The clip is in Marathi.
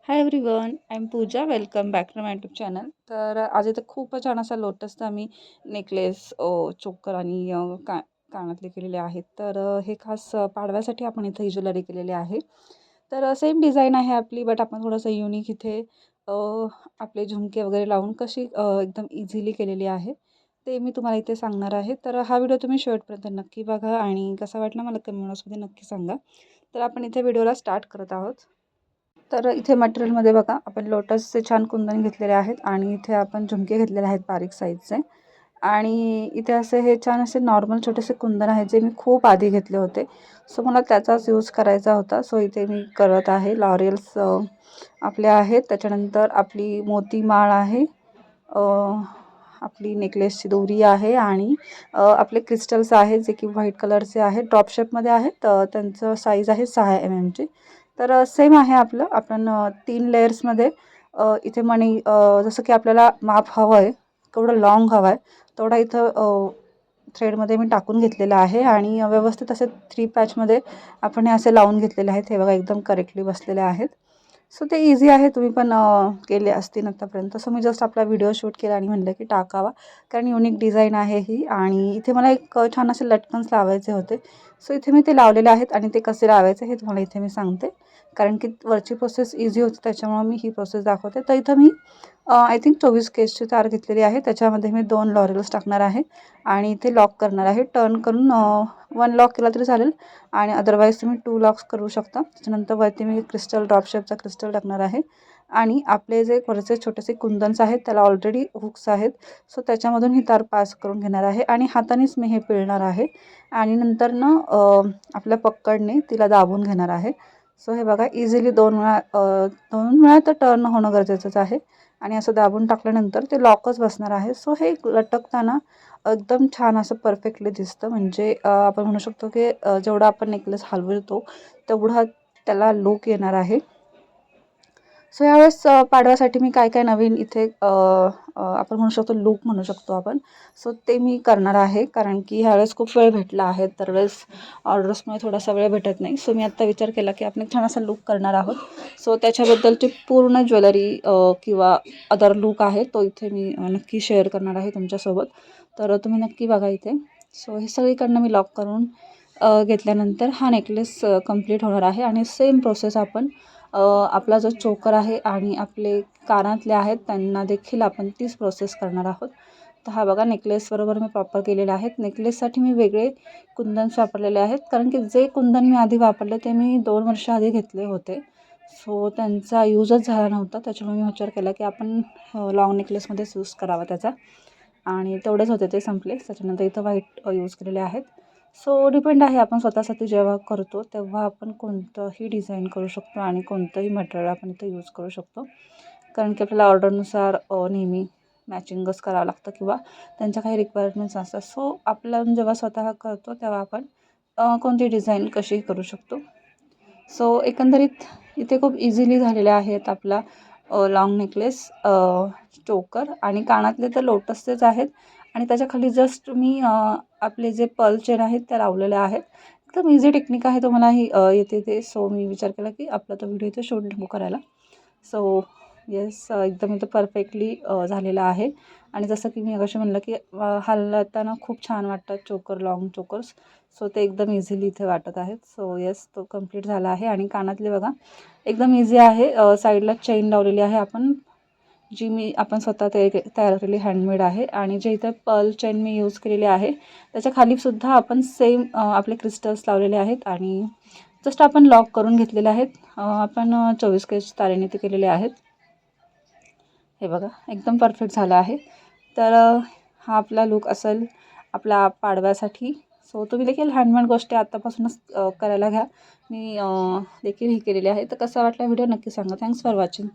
High everyone, I am Pooja. Welcome back to my YouTube channel. तर आज इथं खूपच छान असा लोटसचा आम्ही नेकलेस, चोकर आणि कानातले केलेले आहेत. तर हे खास पाडव्यासाठी आपण इथं ही ज्वेलरी केलेली आहे. तर सेम डिझाईन आहे आपली, बट आपण थोडंसं युनिक इथे अ, आपले झुमके वगैरे लावून कशी एकदम इझिली केलेली आहे ते मी तुम्हाला इथे सांगणार आहे. तर हा व्हिडिओ तुम्ही शेवटपर्यंत नक्की बघा आणि कसा वाटला मला कमेंट बॉक्समध्ये नक्की सांगा. तर आपण इथे व्हिडिओला स्टार्ट करत आहोत. तर इथे मटेरियलमध्ये बघा, आपण लोटसचे छान कुंदन घेतलेले आहेत आणि इथे आपण झुमके घेतलेले आहेत बारीक साईजचे. आणि इथे असे हे छान असे नॉर्मल छोटेसे कुंदन आहेत जे मी खूप आधी घेतले होते. सो मला त्याचाच यूज करायचा होता. सो इथे मी करत आहे. लॉरियल्स आपले आहेत. त्याच्यानंतर आपली मोती माळ आहे, आपली नेकलेसची दोरी आहे आणि आपले क्रिस्टल्स आहेत जे की व्हाईट कलरचे आहेत, ड्रॉप शेपमध्ये आहेत. त्यांचं साईज आहे 6 mm ची. तर सेम आहे आपलं. आपण 3 लेयर्समध्ये इथे मणी, जसं की आपल्याला माप हवं आहे केवढं लॉंग हवं आहे तेवढा इथं थ्रेडमध्ये मी टाकून घेतलेला आहे आणि व्यवस्थित असे 3 पॅचमध्ये आपण हे असे लावून घेतलेले आहेत. हे बघा, एकदम करेक्टली बसलेले आहेत. सो ते इझी आहे, तुम्ही पण केले असतील आतापर्यंत. सो मी जस्ट आपला व्हिडिओ शूट केला आणि म्हटलं की टाकावा, कारण युनिक डिझाईन आहे ही. आणि इथे मला एक छान असे लटकन्स लावायचे होते. सो इथे मी ते लावलेले आहेत आणि ते कसे लावायचे हे तुम्हाला इथे मी सांगते, कारण की वरची प्रोसेस इझी होती त्याच्यामुळे मी ही प्रोसेस दाखवते. तर इथं मी आय थिंक 24 केसची तार घेतलेली आहे. त्याच्यामध्ये मी 2 लॉरियल्स टाकणार आहे आणि इथे लॉक करणार आहे. टर्न करून 1 लॉक केला तरी चालेल आणि अदरवाईज तुम्ही 2 लॉक्स करू शकता. त्याच्यानंतर वरती मी क्रिस्टल, ड्रॉप शेपचा क्रिस्टल टाकणार आहे आणि आपले जे वरचे छोटेसे कुंदन्स आहेत त्याला ऑलरेडी हुक्स आहेत. सो त्याच्यामधून ही तार पास करून घेणार आहे आणि हातानेच मी हे पिळणार आहे आणि नंतर आपल्या पक्कडने तिला दाबून घेणार आहे. सो हे बघा, इझिली 2 वेळा तर टर्न होणं गरजेचंच आहे आणि असं दाबून टाकल्यानंतर ते लॉकच बसणार आहे. सो हे लटकताना एकदम छान असं परफेक्टली दिसतं. म्हणजे आपण म्हणू शकतो की जेवढा आपण नेकलेस हलवतो तेवढा त्याला लूक येणार आहे. सो यावेळेस पाडव्यासाठी मी काय काय नवीन इथे आपण म्हणू शकतो लूक म्हणू शकतो आपण. सो ते मी करणार आहे, कारण की ह्यावेळेस खूप वेळ भेटला आहे. दरवेळेस ऑर्डर्समुळे थोडासा वेळ भेटत नाही. सो मी आत्ता विचार केला की आपण एक छान असा लूक करणार आहोत. सो त्याच्याबद्दलची पूर्ण ज्वेलरी किंवा अदर लूक आहे तो इथे मी नक्की शेअर करणार आहे तुमच्यासोबत. तर तुम्ही नक्की बघा इथे. सो हे सगळीकडनं मी लॉक करून घेतल्यानंतर हा नेकलेस कंप्लीट होणार आहे आणि सेम प्रोसेस आपण आपला जो चोकर आहे आणि आपले कानातले आहेत त्यांना देखील आपण तीच प्रोसेस करणार आहोत. तर हा बघा, नेकलेसबरोबर मी प्रॉपर केलेले आहेत. नेकलेससाठी मी वेगळे कुंदन्स वापरलेले आहेत, कारण की जे कुंदन मी आधी वापरले ते मी 2 वर्ष आधी घेतले होते. सो त्यांचा यूजच झाला नव्हता. त्याच्यामुळे मी विचार केला की आपण लॉंग नेकलेसमध्येच यूज करावा त्याचा, आणि तेवढेच होते ते संपले. त्याच्यानंतर इथं व्हाईट यूज केलेले आहेत. सो डिपेंड आहे, आपण स्वतःसाठी जेव्हा करतो तेव्हा आपण कोणतंही डिझाईन करू शकतो आणि कोणतंही मटेरियल आपण इथं यूज करू शकतो, कारण की आपल्याला ऑर्डरनुसार नेहमी मॅचिंगच करावं लागतं किंवा त्यांच्या काही रिक्वायरमेंट्स असतात. सो आपण जेव्हा स्वतः करतो तेव्हा आपण कोणती डिझाईन कशीही करू शकतो. सो एकंदरीत इथे खूप इझिली झालेले आहेत आपला लॉंग नेकलेस, चोकर आणि कानातले तर लोटसचेच आहेत आणि त्याच्याखाली जस्ट मी आपले जे पर्ल चेन आहेत त्या लावलेल्या आहेत. एकदम इझी टेक्निक आहे, तुम्हाला ही येते ते. सो मी विचार केला की आपला तो व्हिडिओ इथे शूट नको करायला. सो येस, एकदम इथं परफेक्टली झालेला आहे. आणि जसं की मी अगोदर म्हणलं की हलताना खूप छान वाटतात चोकर, लॉंग चोकर्स. सो ते एकदम इझिली इथे वाटत आहेत. सो येस, तो कंप्लीट झाला आहे. आणि कानातले बघा, एकदम इझी आहे. साईडला चेन लावलेली आहे आपण, जी आपण स्वतः तयार केलेली हँडमेड आहे. आणि जे इथं पर्ल चेन मी यूज केलेली आहे त्याच्या खालीसुद्धा आपण सेम आपले क्रिस्टल्स लावलेले आहेत आणि जस्ट आपण लॉक करून घेतलेले आहेत. आपण 24 केस तारेने ते केलेले आहेत. हे बघा, एकदम परफेक्ट झालं आहे. तर हा आपला लूक असेल आपला पाडव्यासाठी. सो तुम्ही देखील हँडमेड गोष्टी आत्तापासूनच करायला घ्या. मी देखील ही केलेली आहे. तर कसा वाटला व्हिडिओ नक्की सांगा. Thanks for watching.